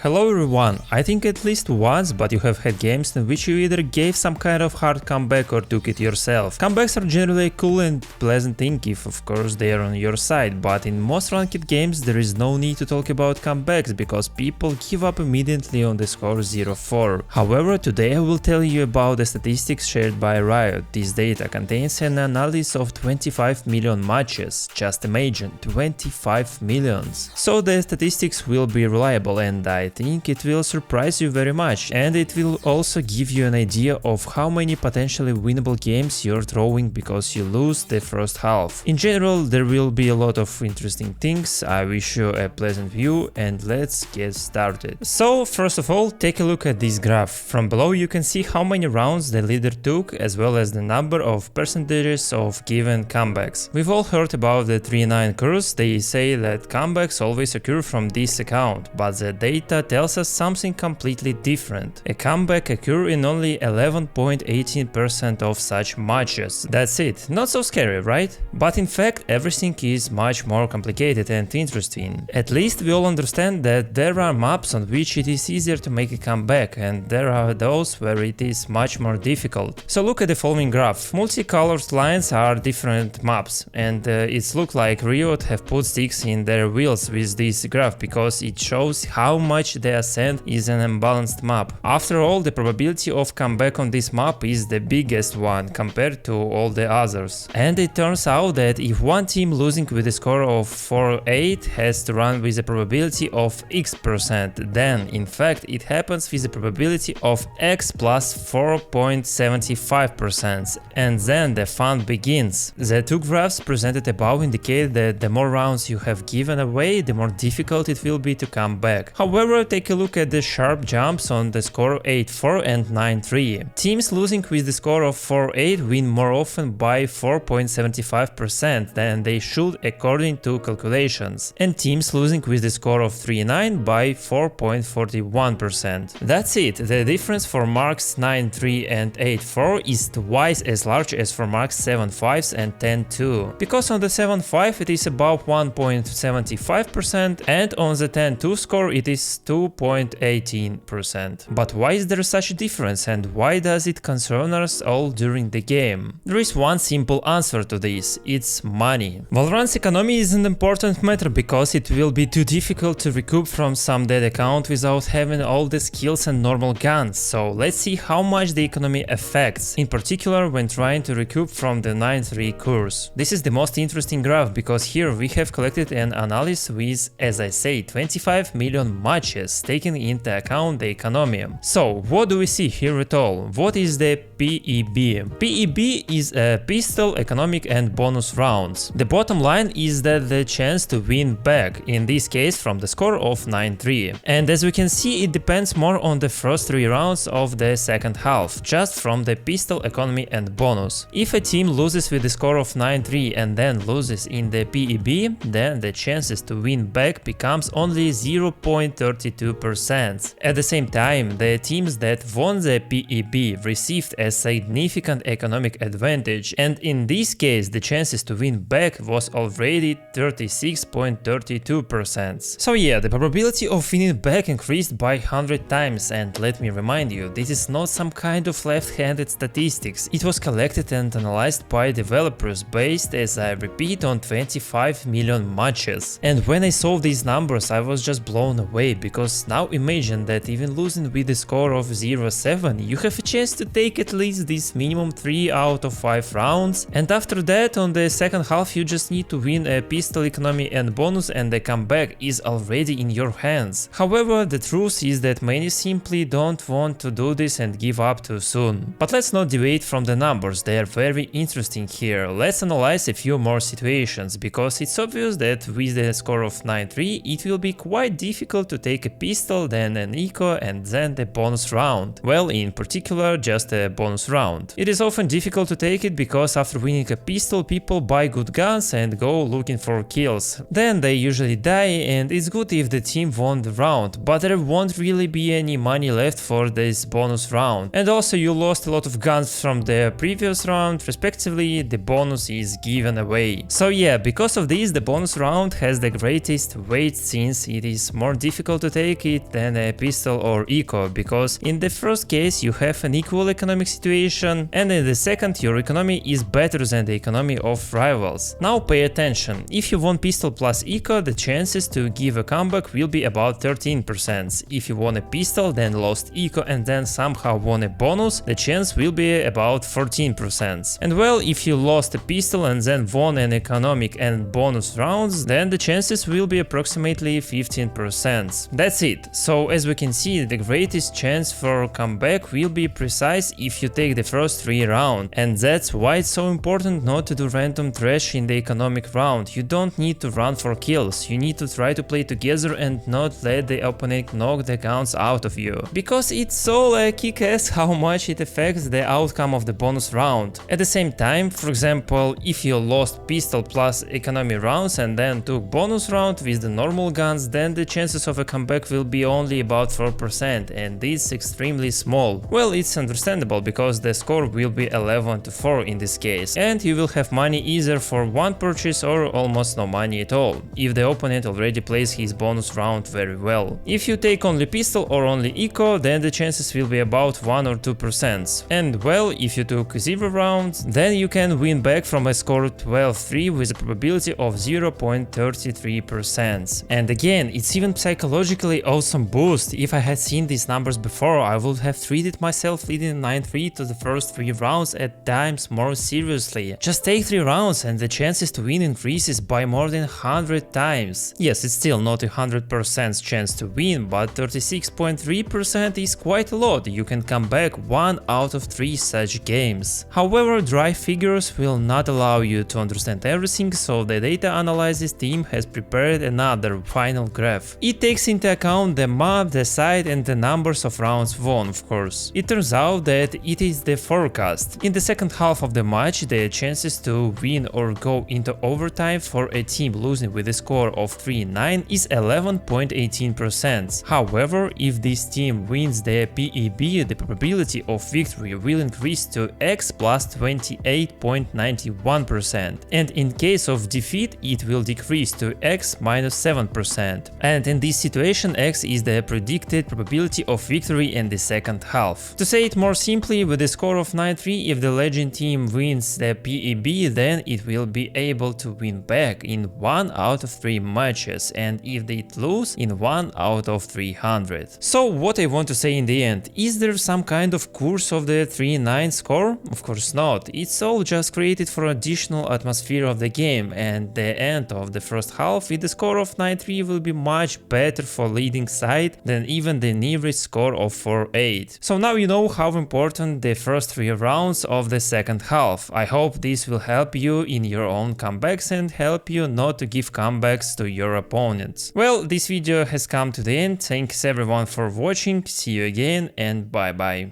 Hello everyone, I think at least once, but you have had games in which you either gave some kind of hard comeback or took it yourself. Comebacks are generally a cool and pleasant thing if of course they are on your side, but in most ranked games there is no need to talk about comebacks because people give up immediately on the score 0-4. However, today I will tell you about the statistics shared by Riot. This data contains an analysis of 25 million matches, just imagine, 25 millions. So the statistics will be reliable and I think it will surprise you very much, and it will also give you an idea of how many potentially winnable games you're throwing because you lose the first half. In general, there will be a lot of interesting things. I wish you a pleasant view and let's get started. So first of all, take a look at this graph. From below you can see how many rounds the leader took as well as the number of percentages of given comebacks. We've all heard about the 3-9 curse. They say that comebacks always occur from this account, but the data tells us something completely different. A comeback occurs in only 11.18% of such matches. That's it. Not so scary, right? But in fact, everything is much more complicated and interesting. At least we all understand that there are maps on which it is easier to make a comeback, and there are those where it is much more difficult. So look at the following graph. Multicolored lines are different maps, and it's look like Riot have put sticks in their wheels with this graph because it shows how much the ascent is an imbalanced map. After all, the probability of comeback on this map is the biggest one compared to all the others. And it turns out that if one team losing with a score of 4-8 has to run with a probability of X%, then in fact it happens with a probability of X plus 4.75%, and then the fun begins. The two graphs presented above indicate that the more rounds you have given away, the more difficult it will be to come back. However, take a look at the sharp jumps on the score 8-4 and 9-3. Teams losing with the score of 4-8 win more often by 4.75% than they should according to calculations, and teams losing with the score of 3-9 by 4.41%. That's it, the difference for marks 9-3 and 8-4 is twice as large as for marks 7-5 and 10-2, because on the 7-5 it is about 1.75% and on the 10-2 score it is 2.18%. But why is there such a difference and why does it concern us all during the game? There is one simple answer to this, it's money. Valorant's economy is an important matter because it will be too difficult to recoup from some dead account without having all the skills and normal guns, so let's see how much the economy affects, in particular when trying to recoup from the 9-3 curse. This is the most interesting graph because here we have collected an analysis with, as I say, 25 million matches, taking into account the economy. So what do we see here at all? What is the PEB? PEB is a pistol, economic and bonus rounds. The bottom line is that the chance to win back, in this case from the score of 9-3. And as we can see, it depends more on the first 3 rounds of the second half, just from the pistol, economy and bonus. If a team loses with the score of 9-3 and then loses in the PEB, then the chances to win back becomes only 0.32%. At the same time, the teams that won the PEB received a significant economic advantage, and in this case the chances to win back was already 36.32%. So yeah, the probability of winning back increased by 100 times, and let me remind you, this is not some kind of left-handed statistics. It was collected and analyzed by developers based, as I repeat, on 25 million matches. And when I saw these numbers I was just blown away, because now imagine that even losing with a score of 0-7, you have a chance to take at least this minimum 3 out of 5 rounds, and after that on the second half you just need to win a pistol, economy and bonus and the comeback is already in your hands. However, the truth is that many simply don't want to do this and give up too soon. But let's not deviate from the numbers, they are very interesting here. Let's analyze a few more situations, because it's obvious that with the score of 9-3 it will be quite difficult to take a pistol, then an eco and then the bonus round. Well, in particular just a bonus round. It is often difficult to take it because after winning a pistol people buy good guns and go looking for kills. Then they usually die and it's good if the team won the round, but there won't really be any money left for this bonus round. And also you lost a lot of guns from the previous round, respectively the bonus is given away. So yeah, because of this the bonus round has the greatest weight since it is more difficult to take it than a pistol or eco, because in the first case you have an equal economic situation, and in the second your economy is better than the economy of rivals. Now pay attention, if you won pistol plus eco, the chances to give a comeback will be about 13%. If you won a pistol, then lost eco and then somehow won a bonus, the chance will be about 14%. And well, if you lost a pistol and then won an economic and bonus rounds, then the chances will be approximately 15%. That's it. So as we can see, the greatest chance for comeback will be precise if you take the first 3 rounds, and that's why it's so important not to do random trash in the economic round. You don't need to run for kills, you need to try to play together and not let the opponent knock the counts out of you, because it's so kick-ass how much it affects the outcome of the bonus round. At the same time, for example, if you lost pistol plus economy rounds and then took bonus round with the normal guns, then the chances of a comeback will be only about 4%, and it's extremely small. Well, it's understandable because the score will be 11-4 in this case, and you will have money either for one purchase or almost no money at all, if the opponent already plays his bonus round very well. If you take only pistol or only eco, then the chances will be about 1 or 2%. And well, if you took 0 rounds, then you can win back from a score 12-3 with a probability of 0.33%. And again, it's even psychologically awesome boost. If I had seen these numbers before, I would have treated myself leading 9-3 to the first 3 rounds at times more seriously. Just take 3 rounds and the chances to win increases by more than 100 times. Yes, it's still not a 100% chance to win, but 36.3% is quite a lot. You can come back 1 out of 3 such games. However, dry figures will not allow you to understand everything, so the data analysis team has prepared another final graph. It takes into account the map, the site and the numbers of rounds won, of course. It turns out that it is the forecast. In the second half of the match, the chances to win or go into overtime for a team losing with a score of 3-9 is 11.18%. However, if this team wins the PEB, the probability of victory will increase to X plus 28.91%, and in case of defeat it will decrease to X minus 7%. And in this situation, X is the predicted probability of victory in the second half. To say it more simply, with a score of 9-3, if the legend team wins the PEB, then it will be able to win back in 1 out of 3 matches, and if they lose, in 1 out of 300. So what I want to say in the end, is there some kind of curse of the 3-9 score? Of course not, it's all just created for additional atmosphere of the game, and the end of the first half with the score of 9-3 will be much better for leading side than even the nearest score of 4-8. So now you know how important the first 3 rounds of the second half. I hope this will help you in your own comebacks and help you not to give comebacks to your opponents. Well, this video has come to the end. Thanks everyone for watching, see you again and bye bye.